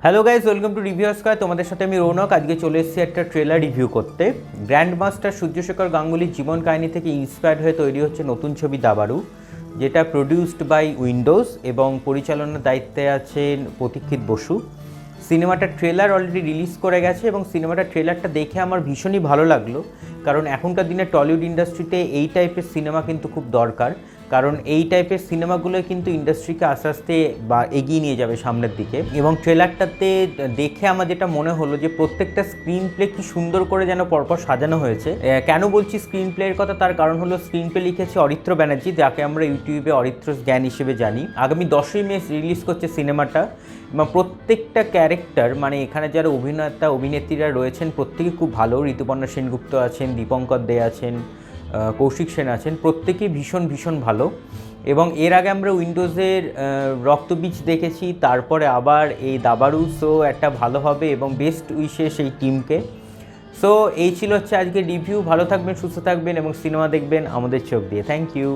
Hello guys, welcome to review square. তোমাদের সাথে আমি রৌনক। আজকে চলে এসেছি একটা ট্রেলার রিভিউ করতে। গ্র্যান্ড মাস্টার সূর্যশেখর গাঙ্গুলির জীবন কাহিনী থেকে ইন্সপায়ার্ড হয়ে তৈরি হচ্ছে নতুন ছবি দাবারু, যেটা প্রডিউসড বাই উইন্ডোজ এবং পরিচালনার দায়িত্বে আছেন প্রতীক্ষিত বসু। সিনেমাটার ট্রেলার অলরেডি রিলিজ করে গেছে এবং সিনেমাটার ট্রেলারটা দেখে আমার ভীষণই ভালো লাগলো, কারণ এখনকার দিনে টলিউড ইন্ডাস্ট্রিতে এই টাইপের সিনেমা কিন্তু খুব দরকার। কারণ এই টাইপের সিনেমাগুলোই কিন্তু ইন্ডাস্ট্রিকে আস্তে আস্তে বা এগিয়ে নিয়ে যাবে সামনের দিকে। এবং ট্রেলারটাতে দেখে আমার যেটা মনে হলো যে প্রত্যেকটা স্ক্রিন প্লে কি সুন্দর করে যেন পরপর সাজানো হয়েছে। কেন বলছি স্ক্রিন প্লের কথা, তার কারণ হলো স্ক্রিন প্লে লিখেছে অরিত্র ব্যানার্জি, যাকে আমরা ইউটিউবে অরিত্র জ্ঞান হিসেবে জানি। আগামী 10ই মে রিলিজ করছে সিনেমাটা এবং প্রত্যেকটা ক্যারেক্টার, মানে এখানে যারা অভিনেত্রীরা রয়েছেন প্রত্যেকেই খুব ভালো। ঋতুপর্ণা সেনগুপ্ত আছেন, দীপঙ্কর দে আছেন, কৌশিক সেন আছেন, প্রত্যেকেই ভীষণ ভীষণ ভালো। এবং এর আগে আমরা উইন্ডোজের রক্তবীজ দেখেছি, তারপরে আবার এই দাবারু। সো একটা ভালো হবে এবং বেস্ট উইশেস এই টিমকে। সো এই ছিল হচ্ছে আজকে রিভিউ। ভালো থাকবেন, সুস্থ থাকবেন এবং সিনেমা দেখবেন আমাদের চোখ দিয়ে। Thank you.